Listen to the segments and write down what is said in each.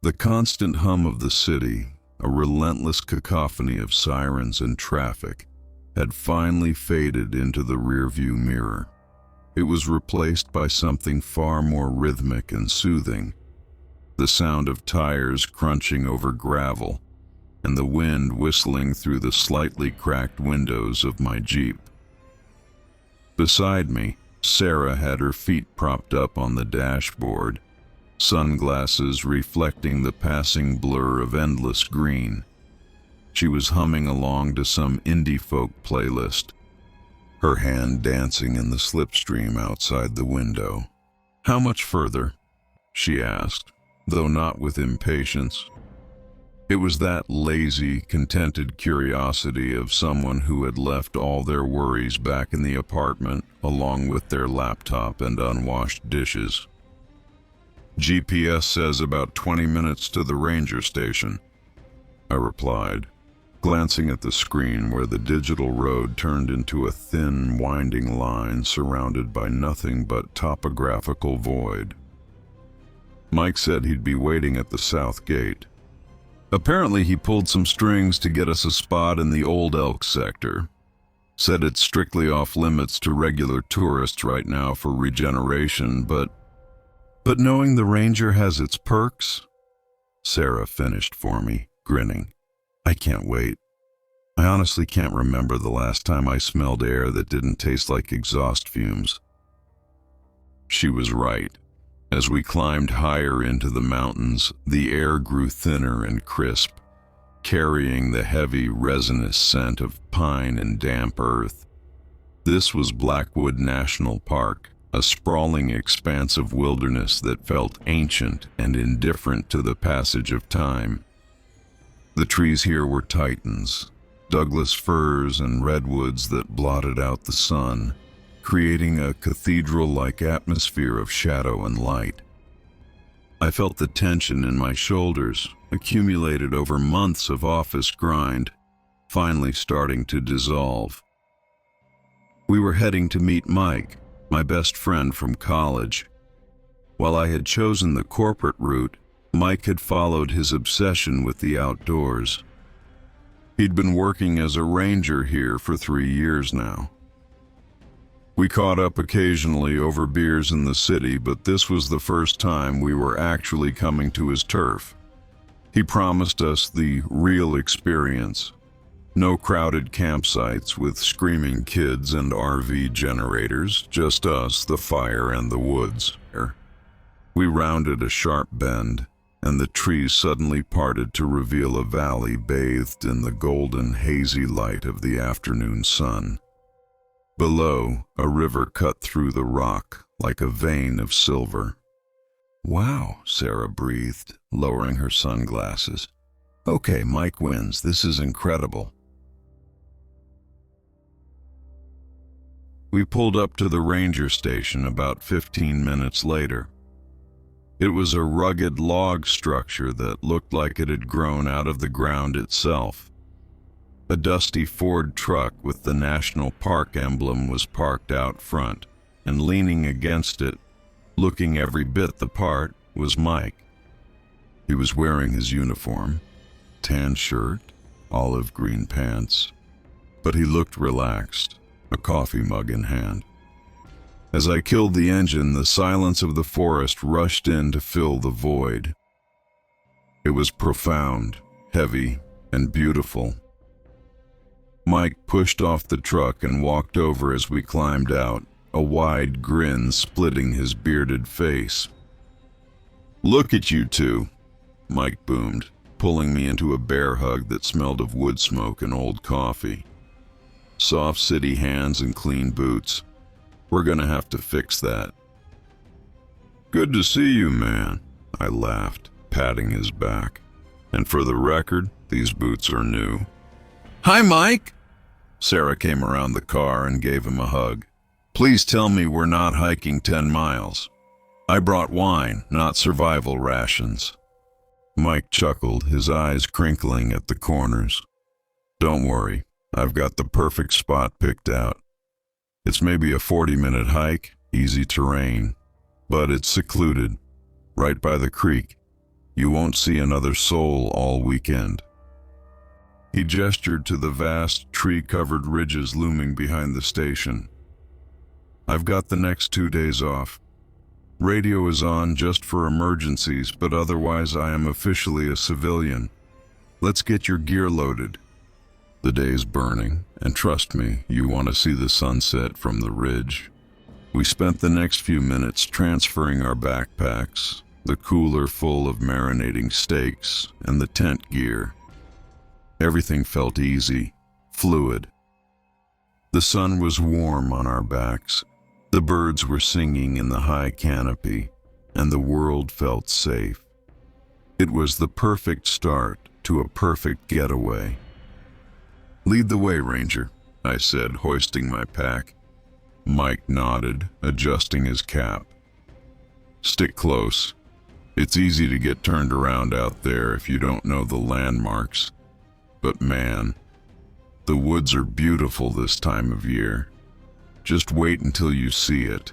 The constant hum of the city, a relentless cacophony of sirens and traffic, had finally faded into the rearview mirror. It was replaced by something far more rhythmic and soothing, the sound of tires crunching over gravel and the wind whistling through the slightly cracked windows of my Jeep. Beside me, Sarah had her feet propped up on the dashboard, sunglasses reflecting the passing blur of endless green. She was humming along to some indie folk playlist, her hand dancing in the slipstream outside the window. "How much further?" she asked, though not with impatience. It was that lazy, contented curiosity of someone who had left all their worries back in the apartment, along with their laptop and unwashed dishes. "GPS says about 20 minutes to the ranger station," I replied, glancing at the screen where the digital road turned into a thin, winding line surrounded by nothing but topographical void. Mike said he'd be waiting at the south gate. Apparently he pulled some strings to get us a spot in the Old Elk sector. Said it's strictly off limits to regular tourists right now for regeneration, but knowing the ranger has its perks, Sarah finished for me, grinning. I can't wait. I honestly can't remember the last time I smelled air that didn't taste like exhaust fumes. She was right. As we climbed higher into the mountains, the air grew thinner and crisp, carrying the heavy, resinous scent of pine and damp earth. This was Blackwood National Park, a sprawling expanse of wilderness that felt ancient and indifferent to the passage of time. The trees here were titans, Douglas firs and redwoods that blotted out the sun, creating a cathedral-like atmosphere of shadow and light. I felt the tension in my shoulders, accumulated over months of office grind, finally starting to dissolve. We were heading to meet Mike, my best friend from college. While I had chosen the corporate route, Mike had followed his obsession with the outdoors. He'd been working as a ranger here for 3 years now. We caught up occasionally over beers in the city, but this was the first time we were actually coming to his turf. He promised us the real experience. No crowded campsites with screaming kids and RV generators, just us, the fire, and the woods. We rounded a sharp bend, and the trees suddenly parted to reveal a valley bathed in the golden, hazy light of the afternoon sun. Below, a river cut through the rock like a vein of silver. "Wow," Sarah breathed, lowering her sunglasses. "Okay, Mike wins. This is incredible." We pulled up to the ranger station about 15 minutes later. It was a rugged log structure that looked like it had grown out of the ground itself. A dusty Ford truck with the National Park emblem was parked out front, and leaning against it, looking every bit the part, was Mike. He was wearing his uniform, tan shirt, olive green pants, but he looked relaxed, a coffee mug in hand. As I killed the engine, the silence of the forest rushed in to fill the void. It was profound, heavy, and beautiful. Mike pushed off the truck and walked over as we climbed out, a wide grin splitting his bearded face. "Look at you two," Mike boomed, pulling me into a bear hug that smelled of wood smoke and old coffee. "Soft city hands and clean boots. We're gonna have to fix that." "Good to see you, man," I laughed, patting his back. "And for the record, these boots are new." "Hi, Mike!" Sarah came around the car and gave him a hug. "Please tell me we're not hiking 10 miles. I brought wine, not survival rations." Mike chuckled, his eyes crinkling at the corners. "Don't worry, I've got the perfect spot picked out. It's maybe a 40-minute hike, easy terrain, but it's secluded, right by the creek. You won't see another soul all weekend." He gestured to the vast, tree-covered ridges looming behind the station. "I've got the next 2 days off. Radio is on just for emergencies, but otherwise I am officially a civilian. Let's get your gear loaded." The day's burning, and trust me, you want to see the sunset from the ridge. We spent the next few minutes transferring our backpacks, the cooler full of marinating steaks, and the tent gear. Everything felt easy, fluid. The sun was warm on our backs, the birds were singing in the high canopy, and the world felt safe. It was the perfect start to a perfect getaway. "Lead the way, Ranger," I said, hoisting my pack. Mike nodded, adjusting his cap. "Stick close. It's easy to get turned around out there if you don't know the landmarks. But man, the woods are beautiful this time of year. Just wait until you see it."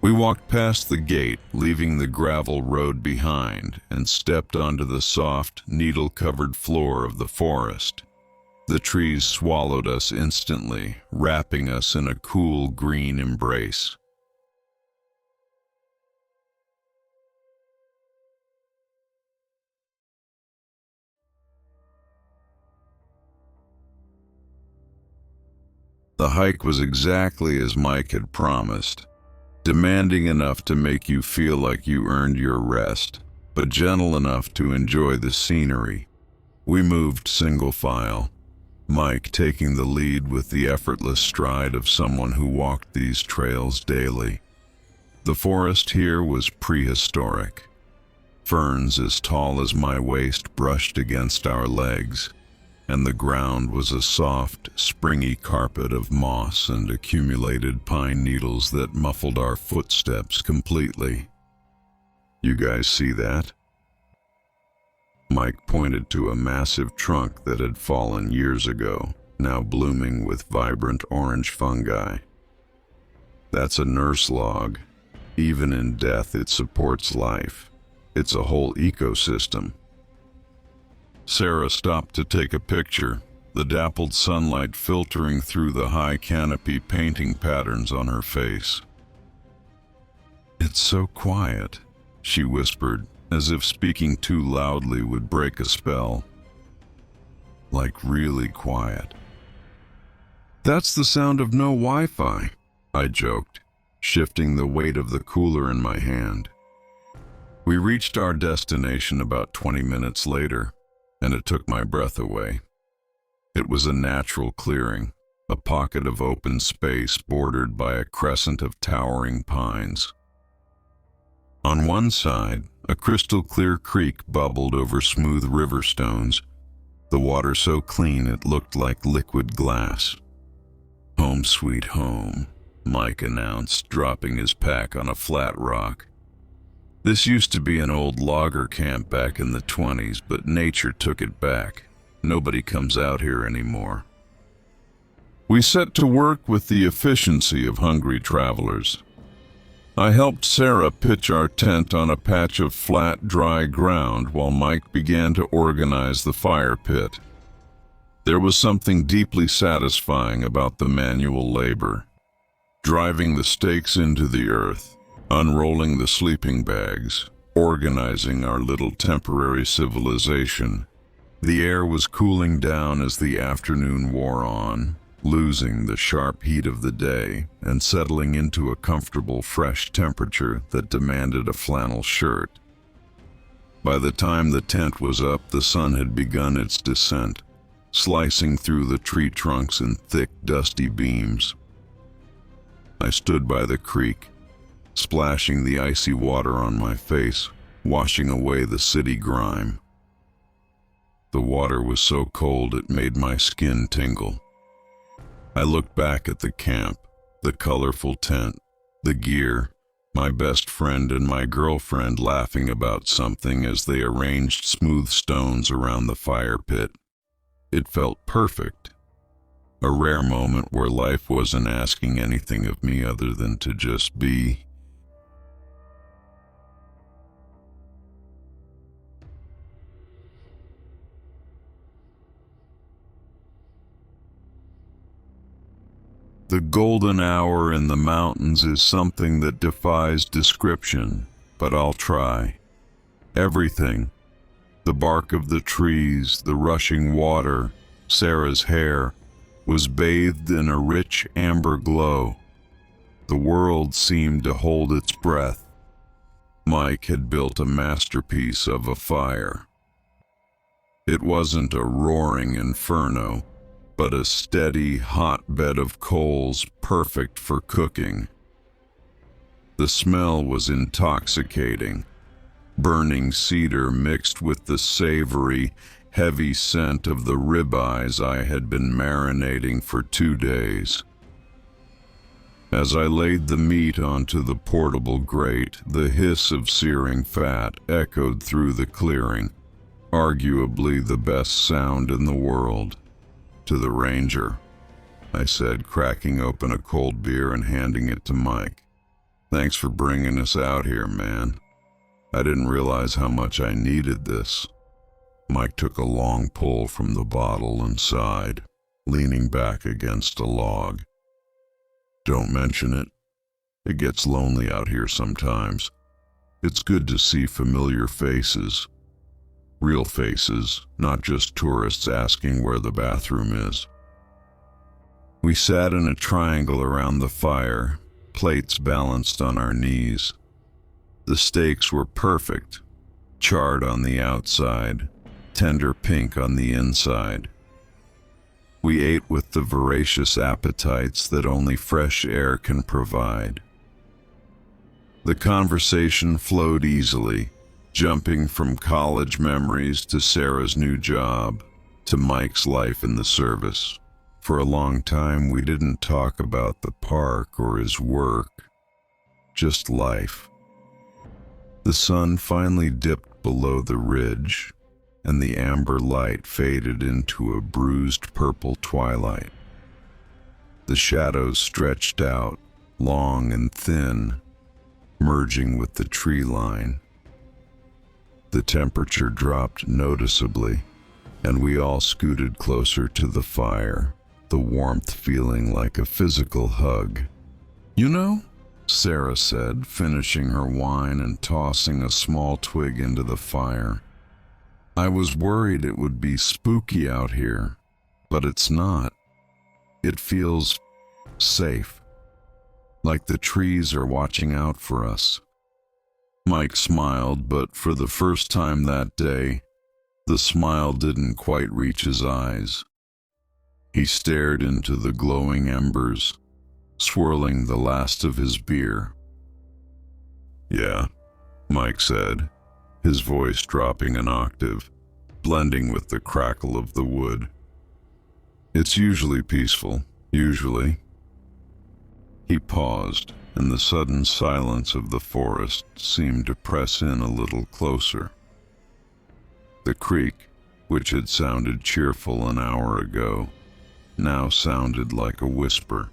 We walked past the gate, leaving the gravel road behind, and stepped onto the soft, needle-covered floor of the forest. The trees swallowed us instantly, wrapping us in a cool green embrace. The hike was exactly as Mike had promised, demanding enough to make you feel like you earned your rest, but gentle enough to enjoy the scenery. We moved single file, Mike taking the lead with the effortless stride of someone who walked these trails daily. The forest here was prehistoric. Ferns as tall as my waist brushed against our legs, and the ground was a soft, springy carpet of moss and accumulated pine needles that muffled our footsteps completely. "You guys see that?" Mike pointed to a massive trunk that had fallen years ago, now blooming with vibrant orange fungi. "That's a nurse log. Even in death, it supports life. It's a whole ecosystem." Sarah stopped to take a picture, the dappled sunlight filtering through the high canopy, painting patterns on her face. "It's so quiet," she whispered, as if speaking too loudly would break a spell. "Like really quiet." "That's the sound of no Wi-Fi," I joked, shifting the weight of the cooler in my hand. We reached our destination about 20 minutes later, and it took my breath away. It was a natural clearing, a pocket of open space bordered by a crescent of towering pines. On one side, a crystal-clear creek bubbled over smooth river stones, the water so clean it looked like liquid glass. "Home sweet home," Mike announced, dropping his pack on a flat rock. "This used to be an old logger camp back in the 20s, but nature took it back. Nobody comes out here anymore." We set to work with the efficiency of hungry travelers. I helped Sarah pitch our tent on a patch of flat, dry ground while Mike began to organize the fire pit. There was something deeply satisfying about the manual labor. Driving the stakes into the earth, unrolling the sleeping bags, organizing our little temporary civilization. The air was cooling down as the afternoon wore on, losing the sharp heat of the day and settling into a comfortable, fresh temperature that demanded a flannel shirt. By the time the tent was up, the sun had begun its descent, slicing through the tree trunks in thick, dusty beams. I stood by the creek, splashing the icy water on my face, washing away the city grime. The water was so cold it made my skin tingle. I looked back at the camp, the colorful tent, the gear, my best friend and my girlfriend laughing about something as they arranged smooth stones around the fire pit. It felt perfect. A rare moment where life wasn't asking anything of me other than to just be. The golden hour in the mountains is something that defies description, but I'll try. Everything. The bark of the trees, the rushing water, Sarah's hair, was bathed in a rich amber glow. The world seemed to hold its breath. Mike had built a masterpiece of a fire. It wasn't a roaring inferno, but a steady, hot bed of coals perfect for cooking. The smell was intoxicating. Burning cedar mixed with the savory, heavy scent of the ribeyes I had been marinating for 2 days. As I laid the meat onto the portable grate, the hiss of searing fat echoed through the clearing, arguably the best sound in the world. "To the Ranger," I said, cracking open a cold beer and handing it to Mike. "Thanks for bringing us out here, man. I didn't realize how much I needed this." Mike took a long pull from the bottle and sighed, leaning back against a log. "Don't mention it. It gets lonely out here sometimes. It's good to see familiar faces. Real faces, not just tourists asking where the bathroom is." We sat in a triangle around the fire, plates balanced on our knees. The steaks were perfect, charred on the outside, tender pink on the inside. We ate with the voracious appetites that only fresh air can provide. The conversation flowed easily, jumping from college memories to Sarah's new job, to Mike's life in the service. For a long time, we didn't talk about the park or his work, just life. The sun finally dipped below the ridge, and the amber light faded into a bruised purple twilight. The shadows stretched out, long and thin, merging with the tree line. The temperature dropped noticeably, and we all scooted closer to the fire, the warmth feeling like a physical hug. "You know," Sarah said, finishing her wine and tossing a small twig into the fire, "I was worried it would be spooky out here, but it's not. It feels safe, like the trees are watching out for us." Mike smiled, but for the first time that day, the smile didn't quite reach his eyes. He stared into the glowing embers, swirling the last of his beer. "Yeah," Mike said, his voice dropping an octave, blending with the crackle of the wood. "It's usually peaceful, usually." He paused, and the sudden silence of the forest seemed to press in a little closer. The creek, which had sounded cheerful an hour ago, now sounded like a whisper.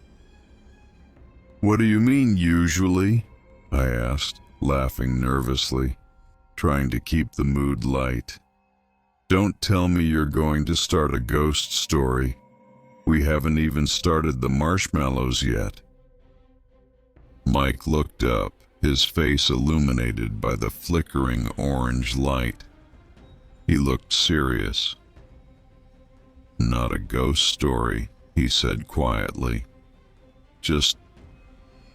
"What do you mean, usually?" I asked, laughing nervously, trying to keep the mood light. "Don't tell me you're going to start a ghost story. We haven't even started the marshmallows yet." Mike looked up, his face illuminated by the flickering orange light. He looked serious. "Not a ghost story," he said quietly. "Just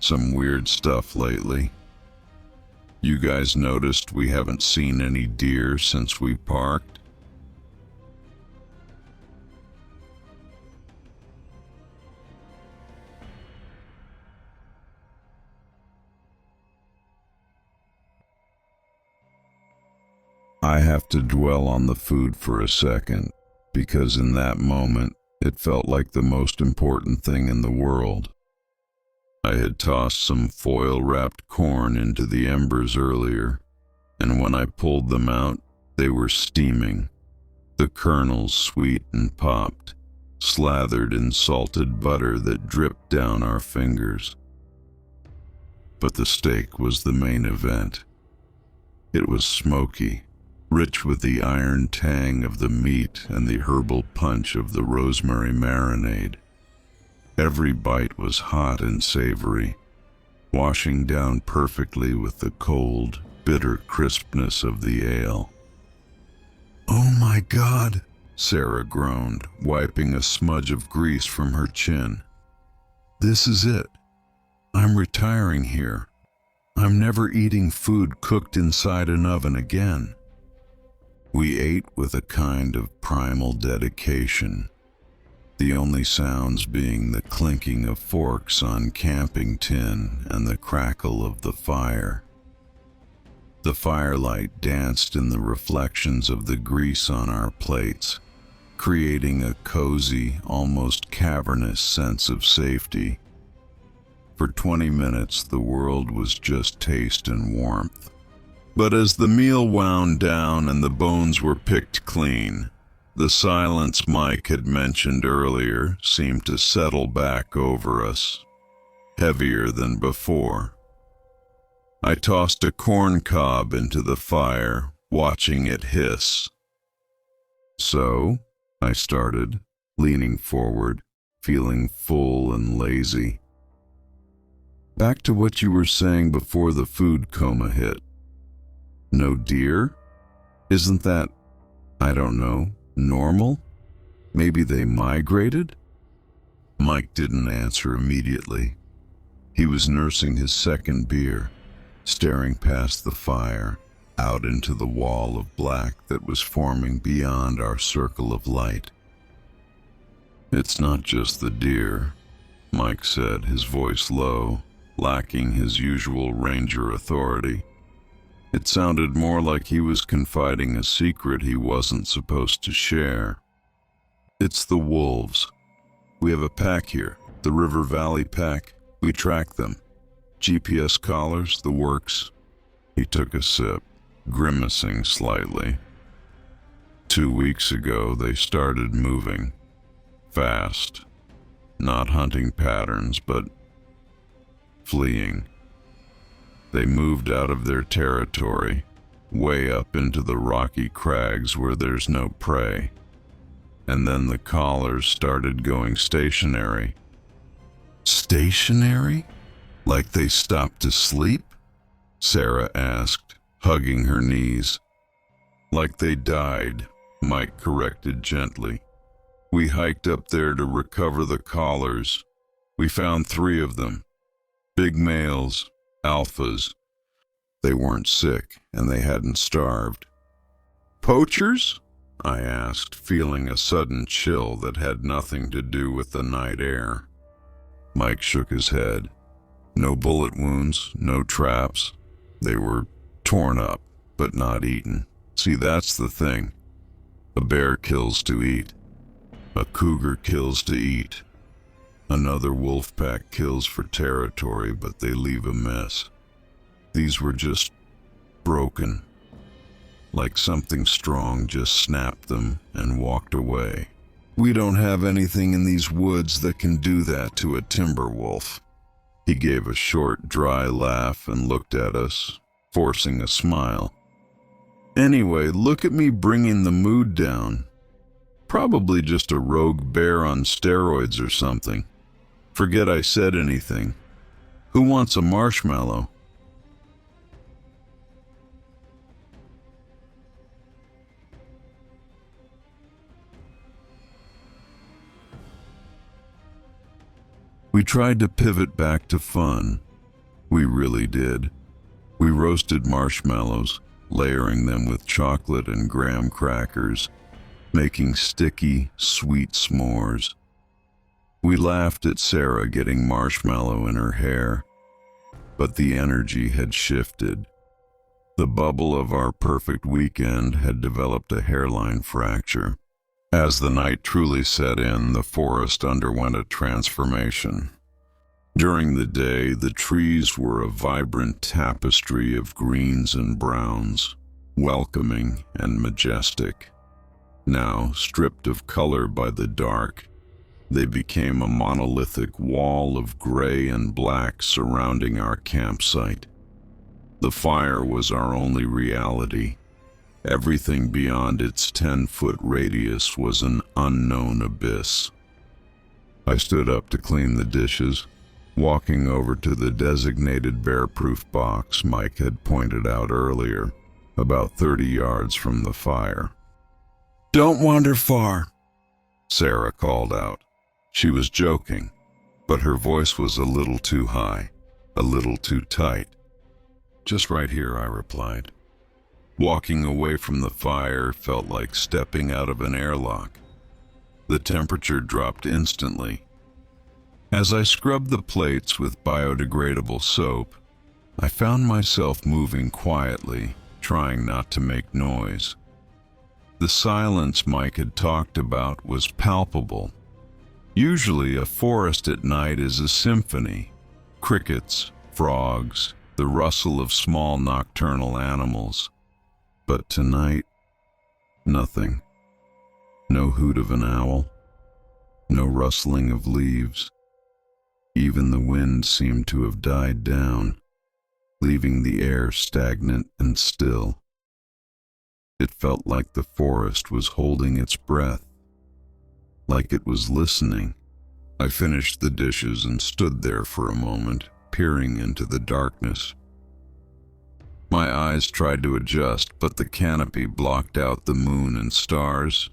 some weird stuff lately. You guys noticed we haven't seen any deer since we parked?" I have to dwell on the food for a second, because in that moment, it felt like the most important thing in the world. I had tossed some foil-wrapped corn into the embers earlier, and when I pulled them out, they were steaming, the kernels sweet and popped, slathered in salted butter that dripped down our fingers. But the steak was the main event. It was smoky, rich with the iron tang of the meat and the herbal punch of the rosemary marinade. Every bite was hot and savory, washing down perfectly with the cold, bitter crispness of the ale. "Oh my God," Sarah groaned, wiping a smudge of grease from her chin. "This is it. I'm retiring here. I'm never eating food cooked inside an oven again." We ate with a kind of primal dedication, the only sounds being the clinking of forks on camping tin and the crackle of the fire. The firelight danced in the reflections of the grease on our plates, creating a cozy, almost cavernous sense of safety. For 20 minutes, the world was just taste and warmth. But as the meal wound down and the bones were picked clean, the silence Mike had mentioned earlier seemed to settle back over us, heavier than before. I tossed a corn cob into the fire, watching it hiss. "So," I started, leaning forward, feeling full and lazy. "Back to what you were saying before the food coma hit. No deer? Isn't that, I don't know, normal? Maybe they migrated?" Mike didn't answer immediately. He was nursing his second beer, staring past the fire, out into the wall of black that was forming beyond our circle of light. "It's not just the deer," Mike said, his voice low, lacking his usual ranger authority. It sounded more like he was confiding a secret he wasn't supposed to share. "It's the wolves. We have a pack here, the River Valley pack. We track them. GPS collars, the works." He took a sip, grimacing slightly. 2 weeks ago, they started moving. Fast. Not hunting patterns, but fleeing. They moved out of their territory, way up into the rocky crags where there's no prey. And then the collars started going stationary. "Stationary? Like they stopped to sleep?" Sarah asked, hugging her knees. "Like they died," Mike corrected gently. "We hiked up there to recover the collars. We found 3 of them. Big males, alphas. They weren't sick, and they hadn't starved." "Poachers?" I asked, feeling a sudden chill that had nothing to do with the night air. Mike shook his head. "No bullet wounds, no traps. They were torn up, but not eaten. See, that's the thing. A bear kills to eat. A cougar kills to eat. Another wolf pack kills for territory, but they leave a mess. These were just broken, like something strong just snapped them and walked away. We don't have anything in these woods that can do that to a timber wolf." He gave a short, dry laugh and looked at us, forcing a smile. "Anyway, look at me bringing the mood down. Probably just a rogue bear on steroids or something. Forget I said anything. Who wants a marshmallow?" We tried to pivot back to fun. We really did. We roasted marshmallows, layering them with chocolate and graham crackers, making sticky, sweet s'mores. We laughed at Sarah getting marshmallow in her hair, but the energy had shifted. The bubble of our perfect weekend had developed a hairline fracture. As the night truly set in, the forest underwent a transformation. During the day, the trees were a vibrant tapestry of greens and browns, welcoming and majestic. Now, stripped of color by the dark, they became a monolithic wall of gray and black surrounding our campsite. The fire was our only reality. Everything beyond its 10-foot radius was an unknown abyss. I stood up to clean the dishes, walking over to the designated bear-proof box Mike had pointed out earlier, about 30 yards from the fire. "Don't wander far," Sarah called out. She was joking, but her voice was a little too high, a little too tight. "Just right here," I replied. Walking away from the fire felt like stepping out of an airlock. The temperature dropped instantly. As I scrubbed the plates with biodegradable soap, I found myself moving quietly, trying not to make noise. The silence Mike had talked about was palpable. Usually a forest at night is a symphony. Crickets, frogs, the rustle of small nocturnal animals. But tonight, nothing. No hoot of an owl, no rustling of leaves. Even the wind seemed to have died down, leaving the air stagnant and still. It felt like the forest was holding its breath, like it was listening. I finished the dishes and stood there for a moment, peering into the darkness. My eyes tried to adjust, but the canopy blocked out the moon and stars.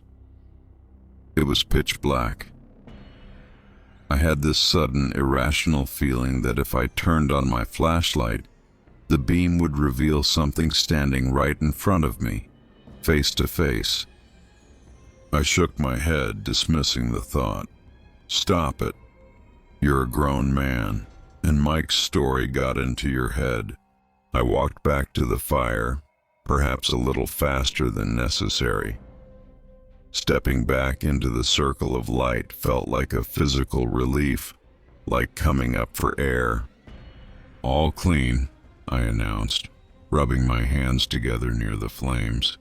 It was pitch black. I had this sudden, irrational feeling that if I turned on my flashlight, the beam would reveal something standing right in front of me, face to face. I shook my head, dismissing the thought. "Stop it. You're a grown man, and Mike's story got into your head." I walked back to the fire, perhaps a little faster than necessary. Stepping back into the circle of light felt like a physical relief, like coming up for air. "All clean," I announced, rubbing my hands together near the flames.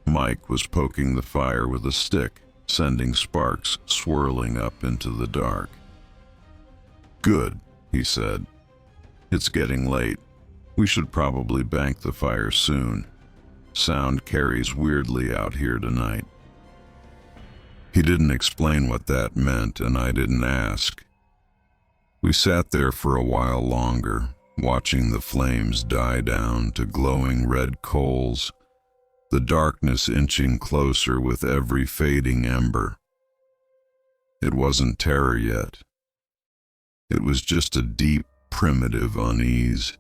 Mike was poking the fire with a stick, sending sparks swirling up into the dark. "Good," he said. "It's getting late. We should probably bank the fire soon. Sound carries weirdly out here tonight." He didn't explain what that meant, and I didn't ask. We sat there for a while longer, watching the flames die down to glowing red coals, the darkness inching closer with every fading ember. It wasn't terror yet. It was just a deep, primitive unease,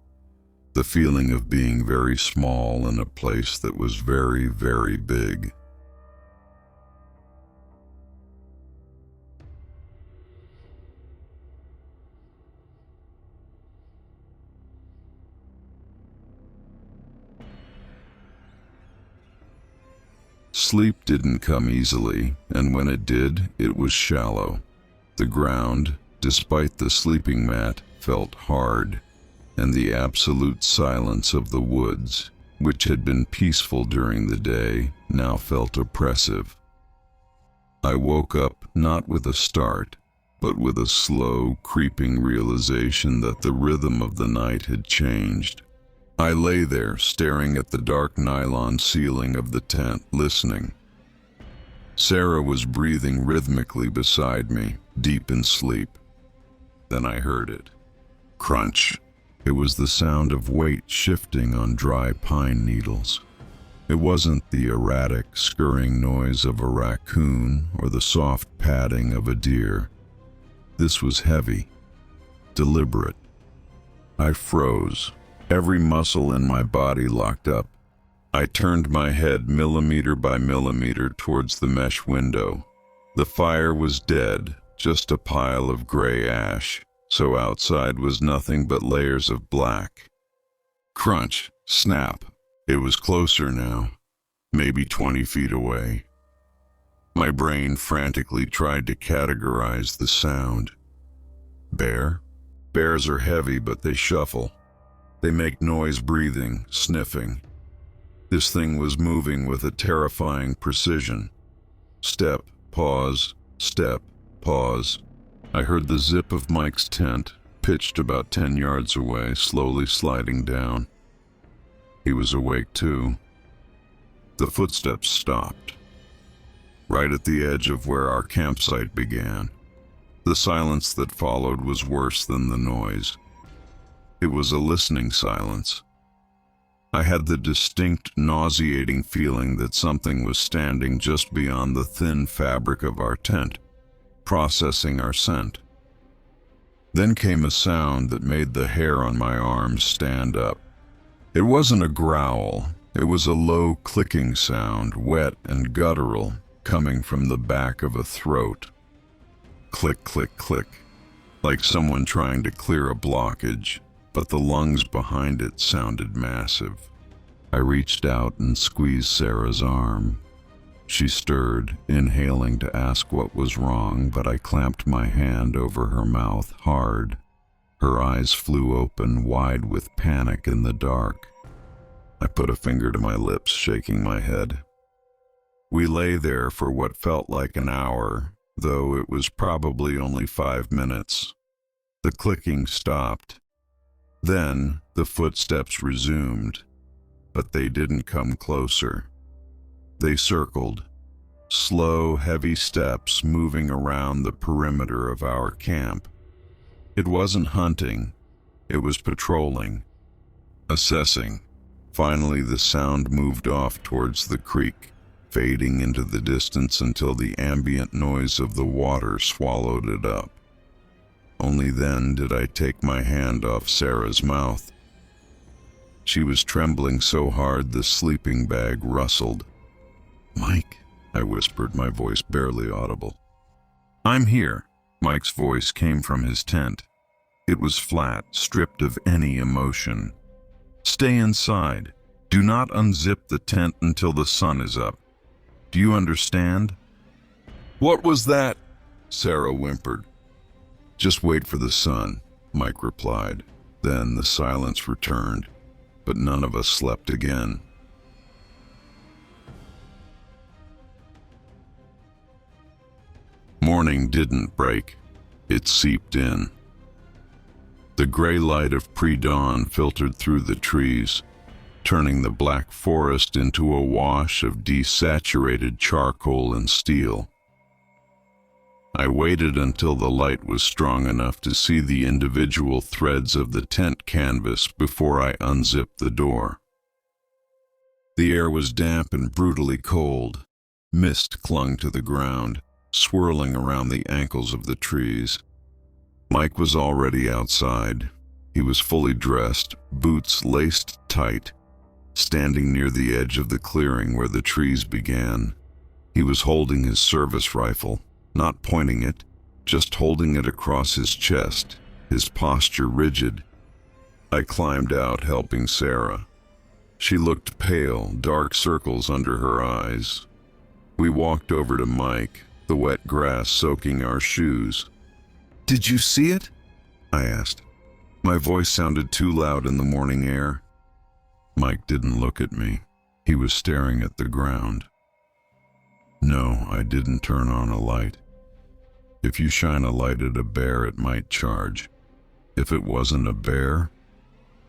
the feeling of being very small in a place that was very, very big. Sleep didn't come easily, and when it did, it was shallow. The ground, despite the sleeping mat, felt hard, and the absolute silence of the woods, which had been peaceful during the day, now felt oppressive. I woke up not with a start, but with a slow, creeping realization that the rhythm of the night had changed. I lay there, staring at the dark nylon ceiling of the tent, listening. Sarah was breathing rhythmically beside me, deep in sleep. Then I heard it. Crunch. It was the sound of weight shifting on dry pine needles. It wasn't the erratic, scurrying noise of a raccoon or the soft padding of a deer. This was heavy, deliberate. I froze. Every muscle in my body locked up. I turned my head millimeter by millimeter towards the mesh window. The fire was dead, just a pile of gray ash, so outside was nothing but layers of black. Crunch, snap. It was closer now, maybe 20 feet away. My brain frantically tried to categorize the sound. Bear? Bears are heavy, but they shuffle. They make noise breathing, sniffing. This thing was moving with a terrifying precision. Step, pause, step, pause. I heard the zip of Mike's tent, pitched about 10 yards away, slowly sliding down. He was awake too. The footsteps stopped, right at the edge of where our campsite began. The silence that followed was worse than the noise. It was a listening silence. I had the distinct, nauseating feeling that something was standing just beyond the thin fabric of our tent, processing our scent. Then came a sound that made the hair on my arms stand up. It wasn't a growl. It was a low clicking sound, wet and guttural, coming from the back of a throat. Click, click, click, like someone trying to clear a blockage, but the lungs behind it sounded massive. I reached out and squeezed Sarah's arm. She stirred, inhaling to ask what was wrong, but I clamped my hand over her mouth hard. Her eyes flew open, wide with panic in the dark. I put a finger to my lips, shaking my head. We lay there for what felt like an hour, though it was probably only 5 minutes. The clicking stopped. Then the footsteps resumed, but they didn't come closer. They circled, slow, heavy steps moving around the perimeter of our camp. It wasn't hunting, it was patrolling, assessing. Finally, the sound moved off towards the creek, fading into the distance until the ambient noise of the water swallowed it up. Only then did I take my hand off Sarah's mouth. She was trembling so hard the sleeping bag rustled. "Mike," I whispered, my voice barely audible. "I'm here." Mike's voice came from his tent. It was flat, stripped of any emotion. "Stay inside. Do not unzip the tent until the sun is up. Do you understand?" "What was that?" Sarah whimpered. "Just wait for the sun," Mike replied. Then the silence returned, but none of us slept again. Morning didn't break. It seeped in. The gray light of pre-dawn filtered through the trees, turning the black forest into a wash of desaturated charcoal and steel. I waited until the light was strong enough to see the individual threads of the tent canvas before I unzipped the door. The air was damp and brutally cold. Mist clung to the ground, swirling around the ankles of the trees. Mike was already outside. He was fully dressed, boots laced tight, standing near the edge of the clearing where the trees began. He was holding his service rifle, not pointing it, just holding it across his chest, his posture rigid. I climbed out, helping Sarah. She looked pale, dark circles under her eyes. We walked over to Mike, the wet grass soaking our shoes. "Did you see it?" I asked. My voice sounded too loud in the morning air. Mike didn't look at me. He was staring at the ground. "No, I didn't turn on a light. If you shine a light at a bear, it might charge. If it wasn't a bear..."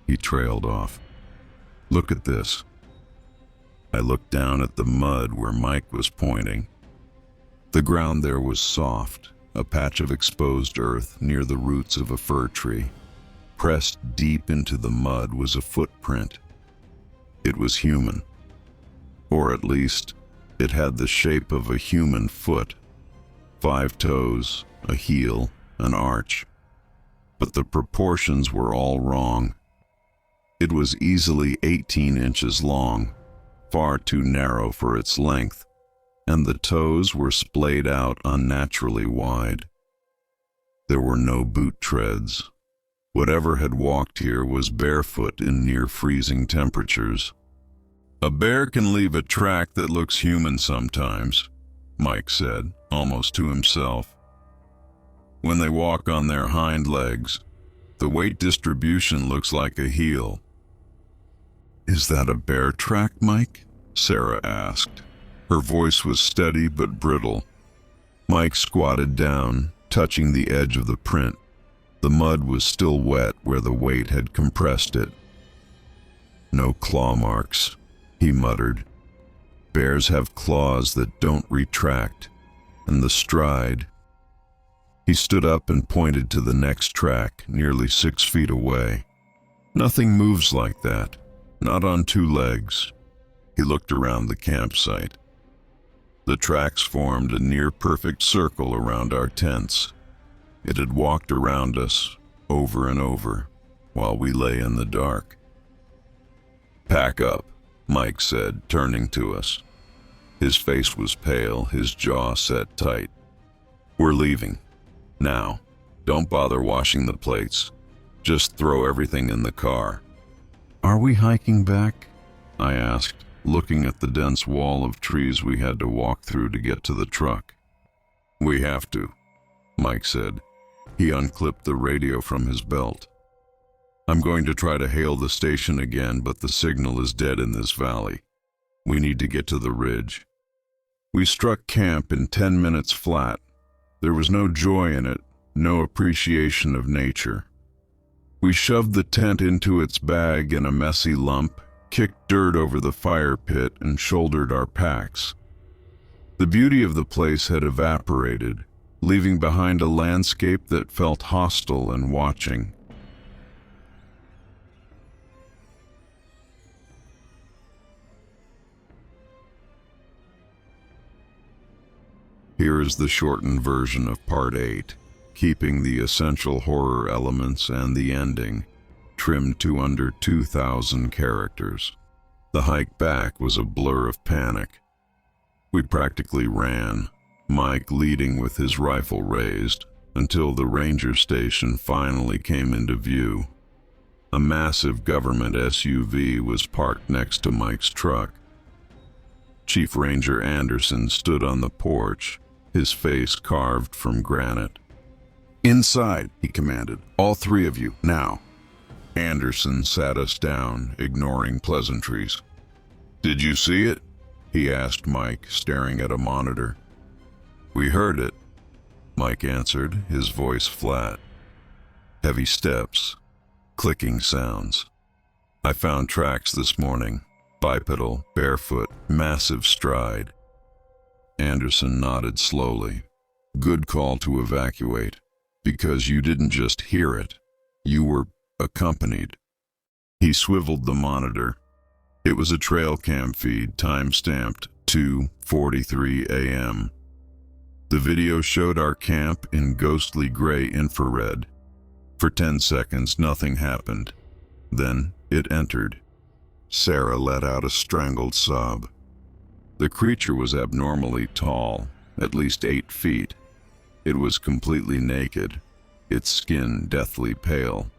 He trailed off. "Look at this." I looked down at the mud where Mike was pointing. The ground there was soft, a patch of exposed earth near the roots of a fir tree. Pressed deep into the mud was a footprint. It was human. Or at least, it had the shape of a human foot. 5 toes, a heel, an arch. But the proportions were all wrong. It was easily 18 inches long, far too narrow for its length, and the toes were splayed out unnaturally wide. There were no boot treads. Whatever had walked here was barefoot in near-freezing temperatures. "A bear can leave a track that looks human sometimes," Mike said, almost to himself. "When they walk on their hind legs, the weight distribution looks like a heel." "Is that a bear track, Mike?" Sarah asked. Her voice was steady but brittle. Mike squatted down, touching the edge of the print. The mud was still wet where the weight had compressed it. "No claw marks," he muttered. "Bears have claws that don't retract, and the stride..." He stood up and pointed to the next track, nearly 6 feet away. Nothing moves like that, not on 2 legs. He looked around the campsite. The tracks formed a near-perfect circle around our tents. It had walked around us, over and over, while we lay in the dark. "Pack up," Mike said, turning to us. His face was pale, his jaw set tight. "We're leaving. Now, don't bother washing the plates. Just throw everything in the car." "Are we hiking back?" I asked, looking at the dense wall of trees we had to walk through to get to the truck. "We have to," Mike said. He unclipped the radio from his belt. "I'm going to try to hail the station again, but the signal is dead in this valley. We need to get to the ridge." We struck camp in 10 minutes flat. There was no joy in it, no appreciation of nature. We shoved the tent into its bag in a messy lump, kicked dirt over the fire pit, and shouldered our packs. The beauty of the place had evaporated, leaving behind a landscape that felt hostile and watching. Here is the shortened version of Part 8, keeping the essential horror elements and the ending, trimmed to under 2,000 characters. The hike back was a blur of panic. We practically ran, Mike leading with his rifle raised, until the ranger station finally came into view. A massive government SUV was parked next to Mike's truck. Chief Ranger Anderson stood on the porch, his face carved from granite. "Inside," he commanded. "All 3 of you, now." Anderson sat us down, ignoring pleasantries. "Did you see it?" he asked Mike, staring at a monitor. "We heard it," Mike answered, his voice flat. Heavy steps, clicking sounds. "I found tracks this morning, bipedal, barefoot, massive stride." Anderson nodded slowly. "Good call to evacuate, because you didn't just hear it, you were accompanied." He swiveled the monitor. It was a trail cam feed, time-stamped 2:43 a.m. The video showed our camp in ghostly gray infrared. For 10 seconds, nothing happened. Then it entered. Sarah let out a strangled sob. The creature was abnormally tall, at least 8 feet. It was completely naked, its skin deathly pale.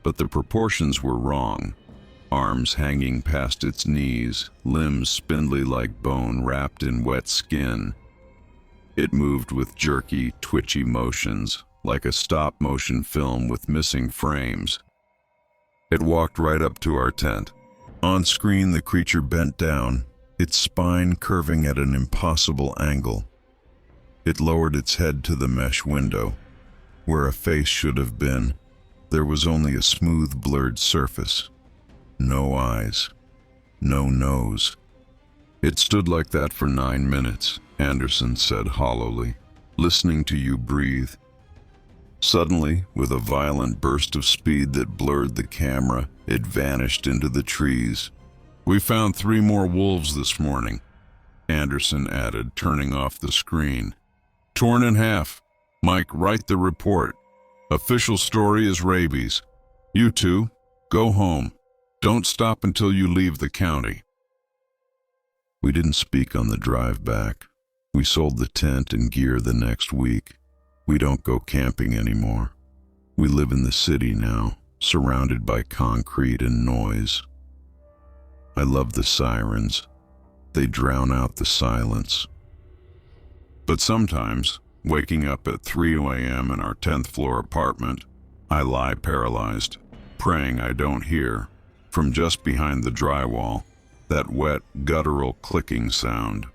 But the proportions were wrong. Arms hanging past its knees, limbs spindly like bone wrapped in wet skin. It moved with jerky, twitchy motions, like a stop-motion film with missing frames. It walked right up to our tent. On screen, the creature bent down, its spine curving at an impossible angle. It lowered its head to the mesh window. Where a face should have been, there was only a smooth, blurred surface. No eyes. No nose. "It stood like that for 9 minutes, Anderson said hollowly, "listening to you breathe." Suddenly, with a violent burst of speed that blurred the camera, it vanished into the trees. "We found 3 more wolves this morning," Anderson added, turning off the screen. "Torn in half. Mike, write the report. Official story is rabies. You 2, go home. Don't stop until you leave the county." We didn't speak on the drive back. We sold the tent and gear the next week. We don't go camping anymore. We live in the city now, surrounded by concrete and noise. I love the sirens. They drown out the silence. But sometimes, waking up at 3 a.m. in our 10th floor apartment, I lie paralyzed, praying I don't hear, from just behind the drywall, that wet, guttural clicking sound.